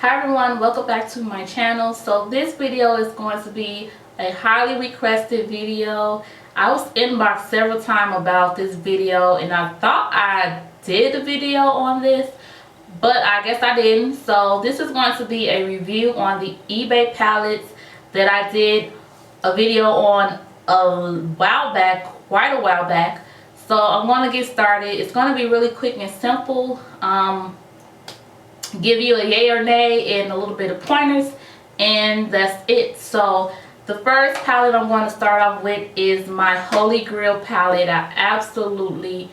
Hi everyone, welcome back to my channel. So this video is going to be a highly requested video. I was inboxed several times about this video and I thought I did a video on this, but I guess I didn't. So this is going to be a review on the eBay palettes that I did a video on a while back, quite a while back. So I'm going to get started. It's going to be really quick and simple. Give you a yay or nay and a little bit of pointers, and that's it. So the first palette I'm going to start off with is my Holy Grail palette. I absolutely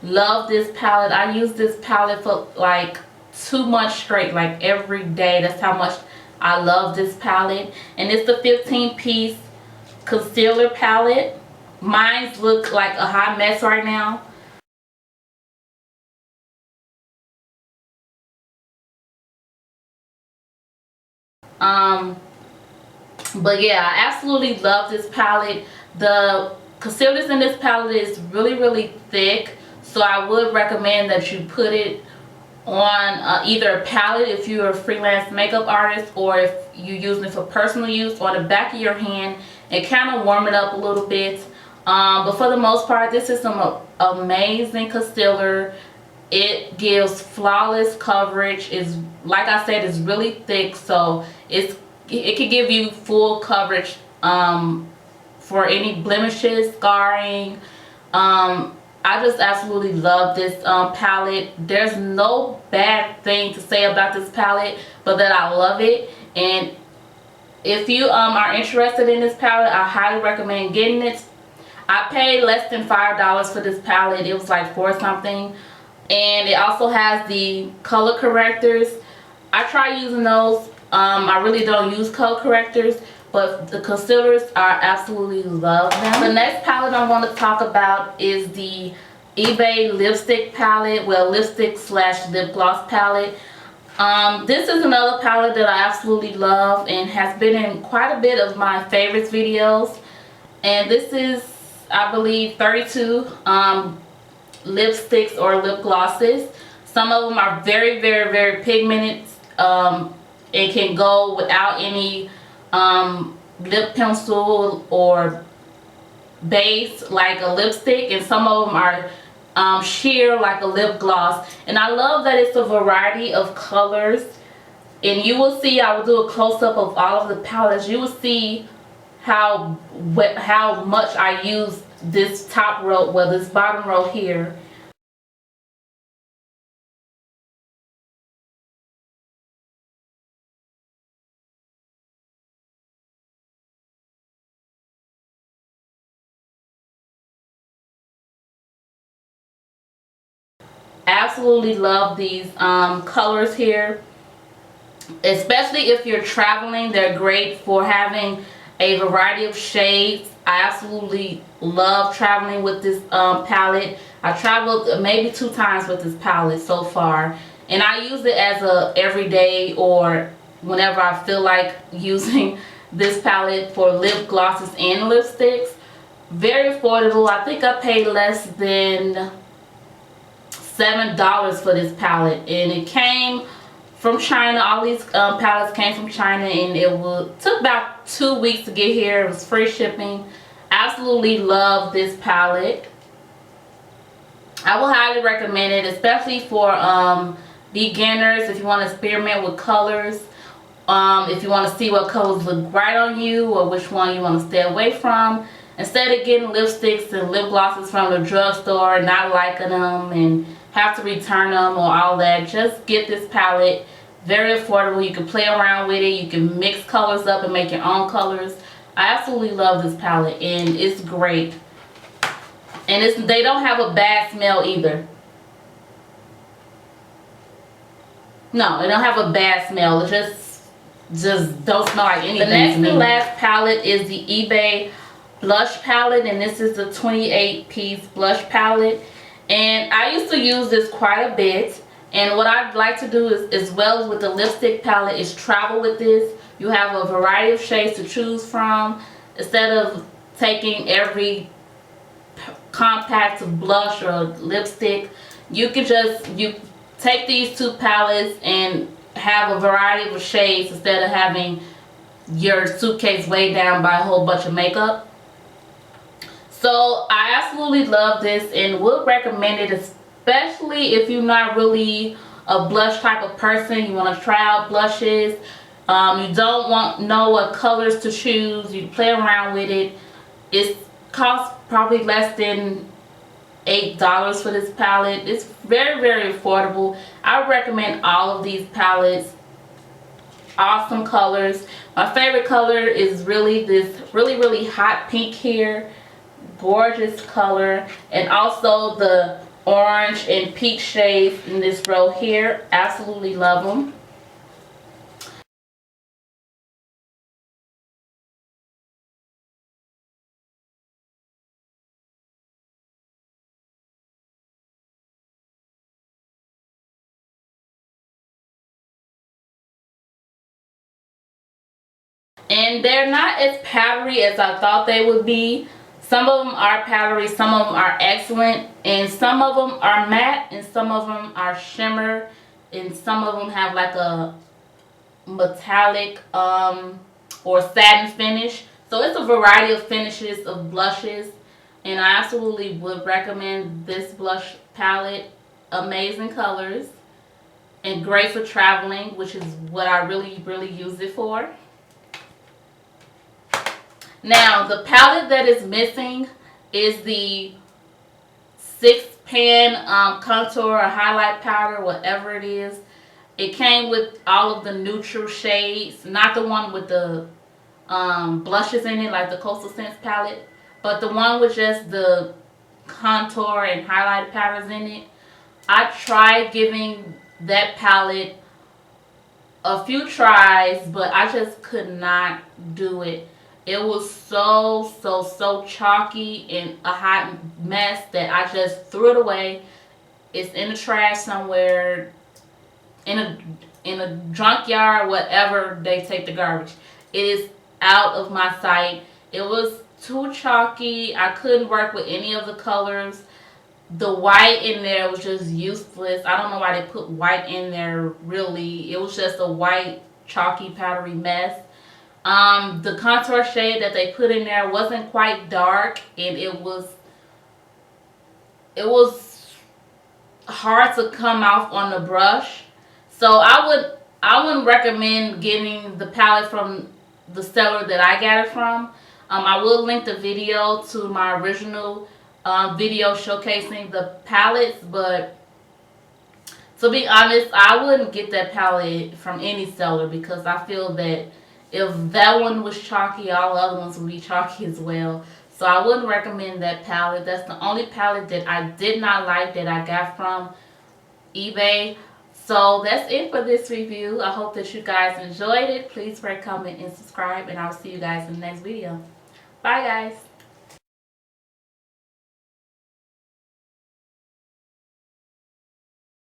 love this palette. I use this palette for like 2 months straight, like every day. That's how much I love this palette. And it's the 15-piece concealer palette. Mine's look like a hot mess right now. But yeah, I absolutely love this palette. The concealers in this palette is really thick, so I would recommend that you put it on either a palette if you're a freelance makeup artist, or if you're using it for personal use, on the back of your hand and kind of warm it up a little bit. But for the most part, this is some amazing concealer. It gives flawless coverage. Is, like I said, it's really thick, so it can give you full coverage for any blemishes, scarring. I just absolutely love this palette. There's no bad thing to say about this palette, but that I love it. And if you are interested in this palette, I highly recommend getting it. I paid less than $5 for this palette. It was like $4 something. And it also has the color correctors. I try using those. I really don't use color correctors, but the concealers, I absolutely love them. The next palette I'm going to talk about is the eBay lipstick palette. Well, lipstick / lip gloss palette. This is another palette that I absolutely love and has been in quite a bit of my favorites videos. And this is, I believe, 32 lipsticks or lip glosses. Some of them are very pigmented and can go without any lip pencil or base like a lipstick, and some of them are sheer like a lip gloss. And I love that it's a variety of colors, and you will see, I will do a close-up of all of the palettes. You will see how much I use this top row, well, this bottom row here. Absolutely love these colors here, especially if you're traveling. They're great for having a variety of shades. I absolutely love traveling with this palette. I traveled maybe 2 times with this palette so far, and I use it as a everyday or whenever I feel like using this palette for lip glosses and lipsticks. Very affordable. I think I paid less than $7 for this palette, and it came from China. All these palettes came from China, and it took about 2 weeks to get here. It was free shipping. Absolutely love this palette. I will highly recommend it, especially for beginners. If you want to experiment with colors, if you want to see what colors look right on you or which one you want to stay away from, instead of getting lipsticks and lip glosses from the drugstore and not liking them and have to return them or all that, just get this palette. Very affordable. You can play around with it. You can mix colors up and make your own colors. I absolutely love this palette, and it's great. And they don't have a bad smell either. No, they don't have a bad smell. It just don't smell like anything. The next and last palette is the eBay blush palette, and this is the 28-piece blush palette. And I used to use this quite a bit, and what I'd like to do is, as well as with the lipstick palette, is travel with this. You have a variety of shades to choose from. Instead of taking every compact of blush or lipstick, you can just take these 2 palettes and have a variety of shades instead of having your suitcase weighed down by a whole bunch of makeup. So I absolutely love this and would recommend it, especially if you're not really a blush type of person. You want to try out blushes. You don't know what colors to choose. You play around with it. It costs probably less than $8 for this palette. It's very, very affordable. I would recommend all of these palettes. Awesome colors. My favorite color is really this really hot pink here. Gorgeous color. And also the orange and peach shades in this row here. Absolutely love them. And they're not as powdery as I thought they would be. Some of them are powdery, some of them are excellent, and some of them are matte, and some of them are shimmer, and some of them have like a metallic or satin finish. So it's a variety of finishes of blushes, and I absolutely would recommend this blush palette. Amazing colors and great for traveling, which is what I really use it for. Now, the palette that is missing is the 6-pan contour or highlight powder, whatever it is. It came with all of the neutral shades, not the one with the blushes in it, like the Coastal Scents palette, but the one with just the contour and highlight powders in it. I tried giving that palette a few tries, but I just could not do it. It was so chalky and a hot mess that I just threw it away. It's in the trash somewhere, in a junkyard, whatever they take the garbage. It is out of my sight. It was too chalky. I couldn't work with any of the colors. The white in there was just useless. I don't know why they put white in there, really. It was just a white, chalky, powdery mess. The contour shade that they put in there wasn't quite dark, and it was hard to come off on the brush. So I wouldn't recommend getting the palette from the seller that I got it from. I will link the video to my original video showcasing the palettes, but to be honest, I wouldn't get that palette from any seller because I feel that if that one was chalky, all the other ones would be chalky as well. So I wouldn't recommend that palette. That's the only palette that I did not like that I got from eBay. So that's it for this review. I hope that you guys enjoyed it. Please rate, comment, and subscribe. And I'll see you guys in the next video. Bye, guys.